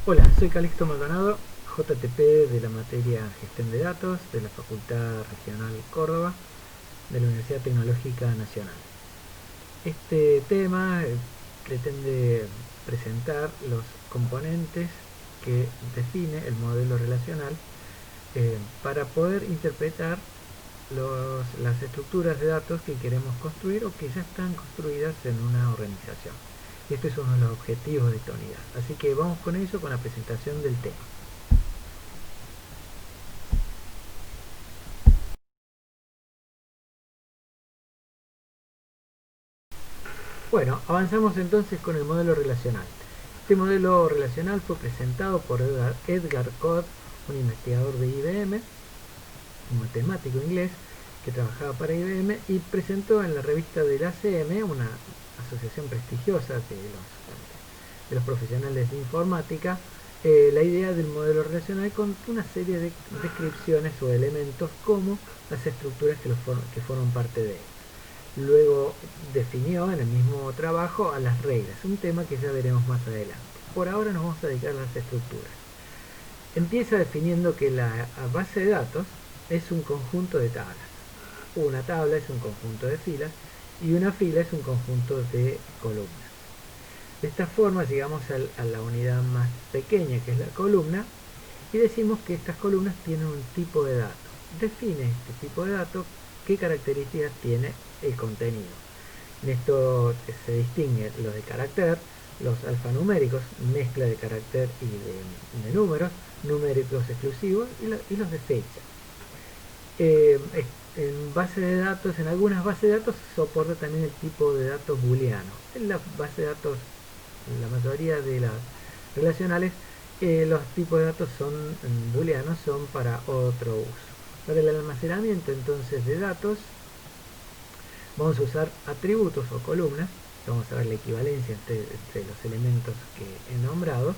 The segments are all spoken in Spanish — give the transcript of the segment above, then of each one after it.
Hola, soy Calixto Maldonado, JTP de la materia Gestión de Datos de la Facultad Regional Córdoba de la Universidad Tecnológica Nacional. Este tema pretende presentar los componentes que define el modelo relacional para poder interpretar las estructuras de datos que queremos construir o que ya están construidas en una organización. Y este es uno de los objetivos de esta unidad. Así que vamos con ello, con la presentación del tema. Bueno, avanzamos entonces con el modelo relacional. Este modelo relacional fue presentado por Edgar Codd, un investigador de IBM, un matemático inglés que trabajaba para IBM, y presentó en la revista del ACM, una asociación prestigiosa de los profesionales de informática, la idea del modelo relacional con una serie de descripciones o elementos como las estructuras que forman parte de él. Luego definió en el mismo trabajo a las reglas, un tema que ya veremos más adelante. Por ahora nos vamos a dedicar a las estructuras. Empieza definiendo que la base de datos es un conjunto de tablas. Una tabla es un conjunto de filas y una fila es un conjunto de columnas. De esta forma llegamos a la unidad más pequeña, que es la columna, y decimos que estas columnas tienen un tipo de dato. Define este tipo de dato, qué características tiene el contenido. En esto se distinguen los de carácter, los alfanuméricos, mezcla de carácter y de números, numéricos exclusivos y los de fecha. En base de datos, en algunas bases de datos soporta también el tipo de datos booleano. En la base de datos, en la mayoría de las relacionales, los tipos de datos son booleanos, son para otro uso. Para el almacenamiento entonces de datos vamos a usar atributos o columnas. Vamos a ver la equivalencia entre los elementos que he nombrado.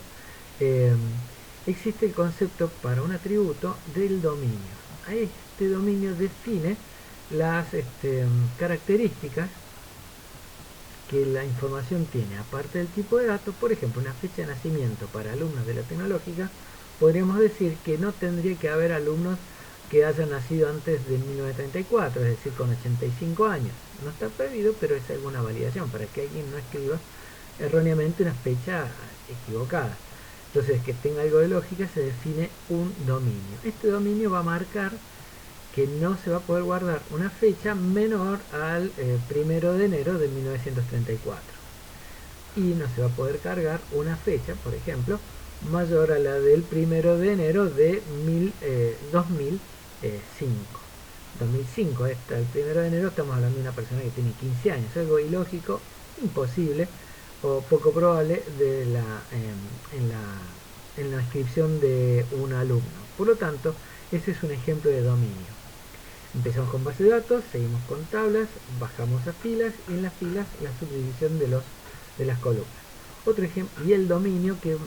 Existe el concepto para un atributo del dominio. Este dominio define las características que la información tiene, aparte del tipo de datos. Por ejemplo, una fecha de nacimiento para alumnos de la tecnológica, podríamos decir que no tendría que haber alumnos que hayan nacido antes de 1934, es decir, con 85 años. No está prohibido, pero es alguna validación para que alguien no escriba erróneamente una fecha equivocada. Entonces, que tenga algo de lógica, se define un dominio. Este dominio va a marcar que no se va a poder guardar una fecha menor al 1 de enero de 1934. Y no se va a poder cargar una fecha, por ejemplo, mayor a la del 1 de enero de 2005. 2005, el 1 de enero estamos hablando de una persona que tiene 15 años, algo ilógico, imposible o poco probable en la inscripción de un alumno. Por lo tanto, ese es un ejemplo de dominio. Empezamos con base de datos, seguimos con tablas, bajamos a filas y en las filas la subdivisión de las columnas. Otro ejemplo, y el dominio que va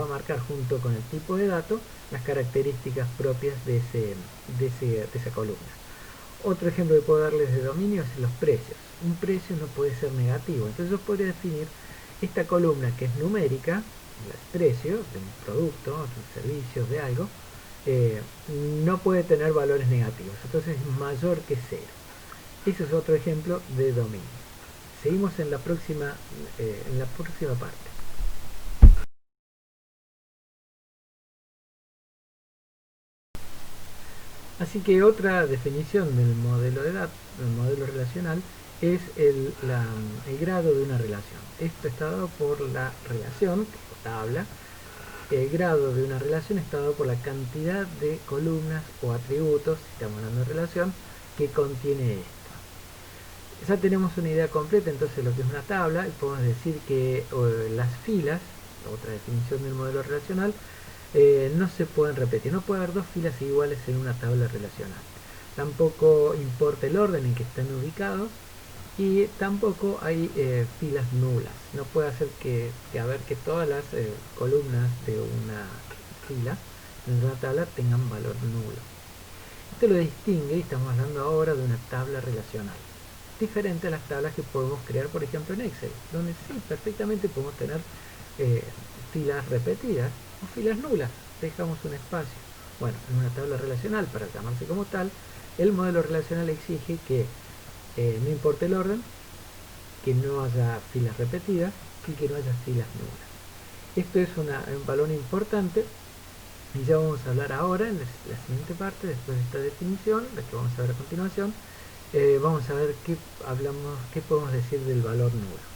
a marcar junto con el tipo de dato las características propias de esa columna. Otro ejemplo que puedo darles de dominio es los precios. Un precio no puede ser negativo, entonces yo podría definir esta columna que es numérica, el precio de un producto, de un servicio, de algo, no puede tener valores negativos, entonces es mayor que 0. Ese es otro ejemplo de dominio. Seguimos en la próxima parte. Así que otra definición del modelo del modelo relacional, es el grado de una relación. Esto está dado por la relación, o tabla. El grado de una relación está dado por la cantidad de columnas o atributos, si estamos hablando de relación, que contiene esto. Ya tenemos una idea completa entonces de lo que es una tabla, y podemos decir que las filas, otra definición del modelo relacional, no se pueden repetir. No puede haber dos filas iguales en una tabla relacional. Tampoco importa el orden en que estén ubicados, y tampoco hay filas nulas. No puede hacer que todas las columnas de una fila de una tabla tengan valor nulo. Esto lo distingue, y estamos hablando ahora de una tabla relacional, diferente a las tablas que podemos crear, por ejemplo, en Excel, donde sí, perfectamente podemos tener filas repetidas o filas nulas. Dejamos un espacio. Bueno, en una tabla relacional, para llamarse como tal, el modelo relacional exige que no importa el orden, que no haya filas repetidas y que no haya filas nulas. Esto es un valor importante y ya vamos a hablar ahora en la siguiente parte, después de esta definición, la que vamos a ver a continuación. Vamos a ver qué podemos decir del valor nulo.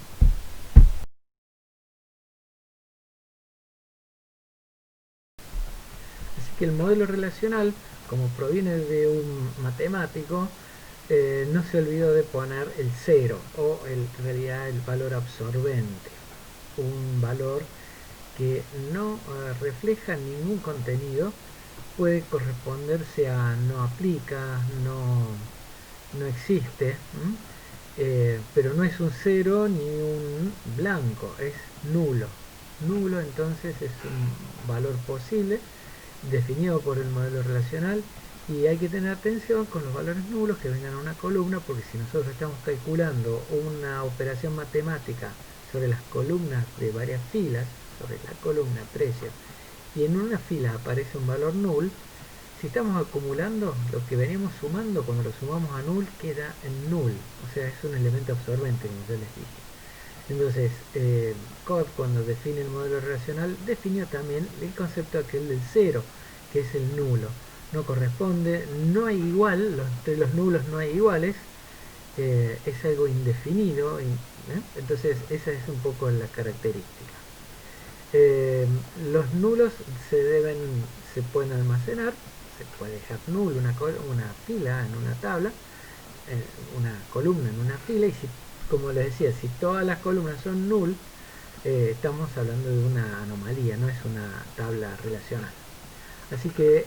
Así que el modelo relacional, como proviene de un matemático, no se olvidó de poner el cero, o en realidad el valor absorbente, un valor que no refleja ningún contenido, puede corresponderse a no aplica, no existe, pero no es un cero ni un blanco, es nulo. Nulo entonces es un valor posible definido por el modelo relacional, y hay que tener atención con los valores nulos que vengan a una columna, porque si nosotros estamos calculando una operación matemática sobre las columnas de varias filas, sobre la columna precio, y en una fila aparece un valor null, si estamos acumulando, lo que venimos sumando, cuando lo sumamos a null, queda en null, o sea, es un elemento absorbente, como yo les dije. Entonces, Codd, cuando define el modelo relacional, definió también el concepto aquel del cero, que es el nulo. No corresponde, no hay igual, entre los nulos no hay iguales, es algo indefinido, entonces esa es un poco la característica. Los nulos se pueden almacenar, se puede dejar nulo una fila en una tabla, una columna en una fila, y si, como les decía, si todas las columnas son null, estamos hablando de una anomalía, no es una tabla relacional. Así que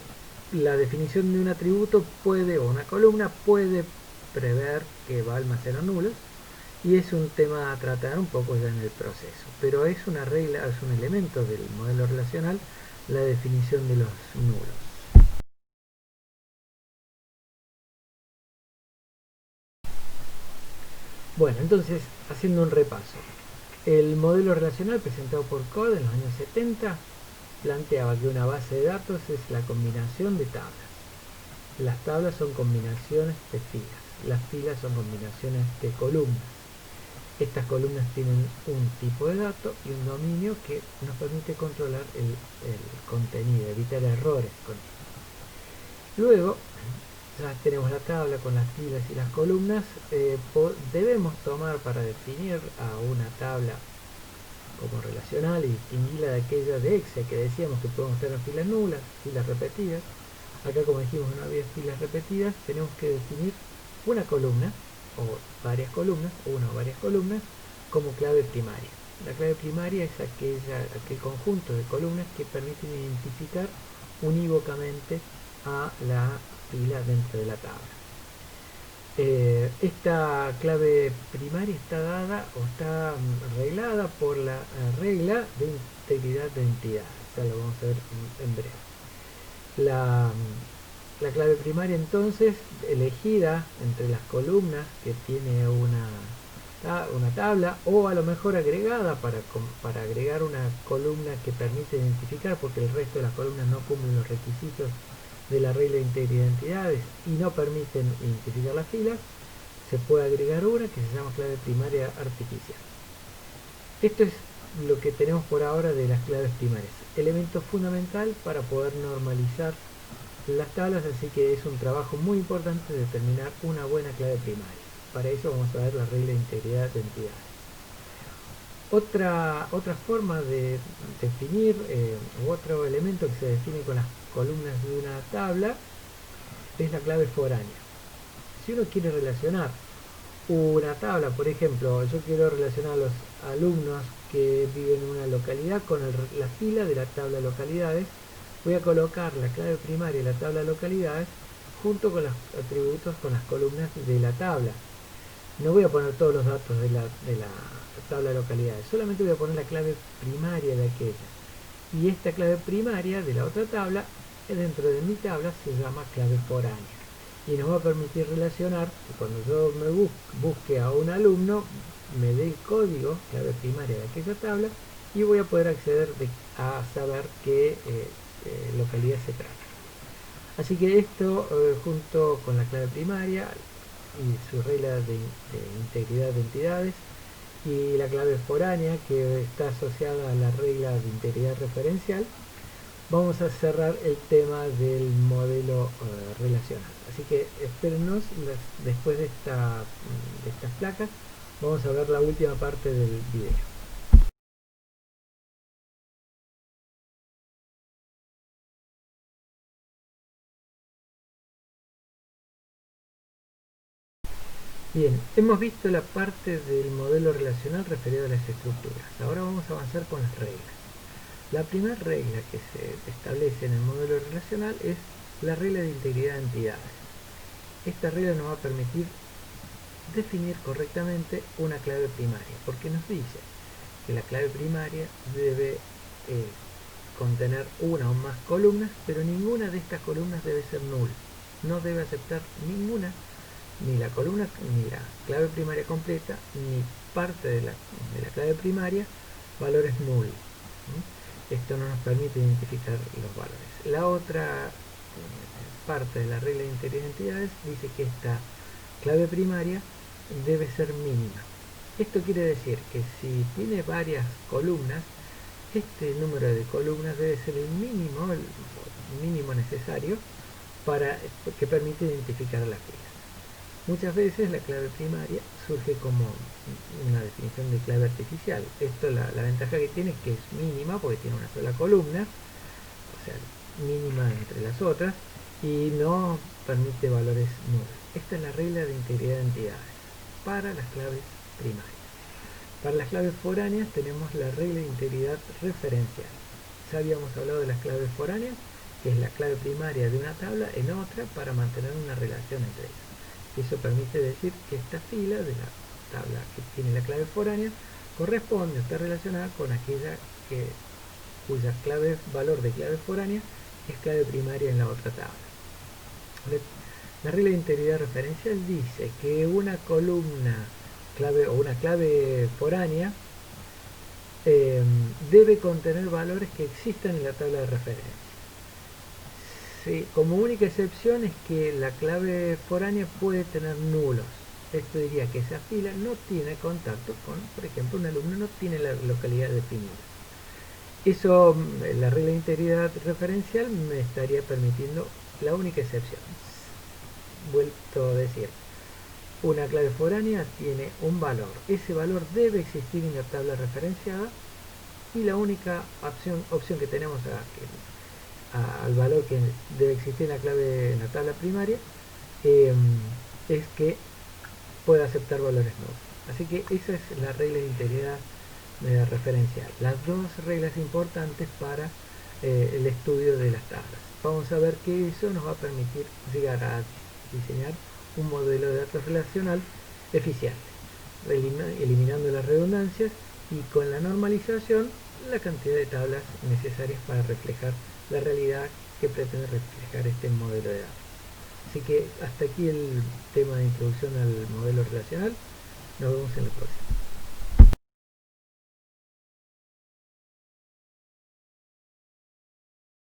la definición de un atributo o una columna puede prever que va a almacenar nulos, y es un tema a tratar un poco ya en el proceso, pero es una regla, es un elemento del modelo relacional, la definición de los nulos. Bueno, entonces, haciendo un repaso, el modelo relacional presentado por Codd en los años 70 planteaba que una base de datos es la combinación de tablas. Las tablas son combinaciones de filas, las filas son combinaciones de columnas. Estas columnas tienen un tipo de dato y un dominio que nos permite controlar el contenido, evitar errores con esto. Luego, ya tenemos la tabla con las filas y las columnas, debemos tomar para definir a una tabla como relacional y distinguirla de aquella de Excel que decíamos que podemos tener filas nulas, filas repetidas. Acá, como dijimos, no había filas repetidas, tenemos que definir una columna o varias columnas, una o varias columnas, como clave primaria. La clave primaria es aquel conjunto de columnas que permiten identificar unívocamente a la fila dentro de la tabla. Esta clave primaria está dada o está reglada por la regla de integridad de entidades. Ya lo vamos a ver en breve. La clave primaria, entonces, elegida entre las columnas que tiene una tabla, o a lo mejor agregada para agregar una columna que permite identificar, porque el resto de las columnas no cumplen los requisitos de la regla de integridad de entidades y no permiten identificar las filas, se puede agregar una que se llama clave primaria artificial. Esto es lo que tenemos por ahora de las claves primarias, elemento fundamental para poder normalizar las tablas, así que es un trabajo muy importante determinar una buena clave primaria. Para eso vamos a ver la regla de integridad de entidades. Otra forma de definir, otro elemento que se define con las columnas de una tabla, es la clave foránea. Si uno quiere relacionar una tabla, por ejemplo, yo quiero relacionar a los alumnos que viven en una localidad con la fila de la tabla localidades, voy a colocar la clave primaria de la tabla localidades junto con los atributos, con las columnas de la tabla. No voy a poner todos los datos de la tabla de localidades, solamente voy a poner la clave primaria de aquella. Y esta clave primaria de la otra tabla, dentro de mi tabla, se llama clave foránea. Y nos va a permitir relacionar, que cuando yo me busque a un alumno, me dé el código, clave primaria de aquella tabla, y voy a poder acceder a saber qué localidad se trata. Así que esto junto con la clave primaria y su regla de integridad de entidades y la clave foránea que está asociada a la regla de integridad referencial, vamos a cerrar el tema del modelo relacional. Así que espérennos, después de estas placas vamos a ver la última parte del video. Bien, hemos visto la parte del modelo relacional referido a las estructuras. Ahora vamos a avanzar con las reglas. La primera regla que se establece en el modelo relacional es la regla de integridad de entidades. Esta regla nos va a permitir definir correctamente una clave primaria, porque nos dice que la clave primaria debe contener una o más columnas, pero ninguna de estas columnas debe ser nula. No debe aceptar ninguna, ni la columna, ni la clave primaria completa, ni parte de la clave primaria, valores nulos. Esto no nos permite identificar los valores. La otra parte de la regla de integridad de entidades dice que esta clave primaria debe ser mínima. Esto quiere decir que si tiene varias columnas, este número de columnas debe ser el mínimo necesario para que permite identificar la fila. Muchas veces la clave primaria surge como una definición de clave artificial. Esto la ventaja que tiene es que es mínima porque tiene una sola columna, o sea, mínima entre las otras, y no permite valores nulos. Esta es la regla de integridad de entidades para las claves primarias. Para las claves foráneas tenemos la regla de integridad referencial. Ya habíamos hablado de las claves foráneas, que es la clave primaria de una tabla en otra para mantener una relación entre ellas. Eso permite decir que esta fila de la tabla que tiene la clave foránea corresponde o está relacionada con aquella cuya valor de clave foránea es clave primaria en la otra tabla. La regla de integridad referencial dice que una columna clave o una clave foránea debe contener valores que existan en la tabla de referencia. Sí, como única excepción es que la clave foránea puede tener nulos. Esto diría que esa fila no tiene contacto con, por ejemplo, un alumno no tiene la localidad definida. Eso, la regla de integridad referencial me estaría permitiendo la única excepción. Vuelto a decir, una clave foránea tiene un valor. Ese valor debe existir en la tabla referenciada y la única opción que tenemos al valor que debe existir en la tabla primaria es que pueda aceptar valores nulos. Así que esa es la regla de integridad referencial. Las dos reglas importantes para el estudio de las tablas. Vamos a ver que eso nos va a permitir llegar a diseñar un modelo de datos relacional eficiente, eliminando las redundancias y con la normalización la cantidad de tablas necesarias para reflejar la realidad que pretende reflejar este modelo de datos. Así que hasta aquí el tema de introducción al modelo relacional. Nos vemos en la próxima.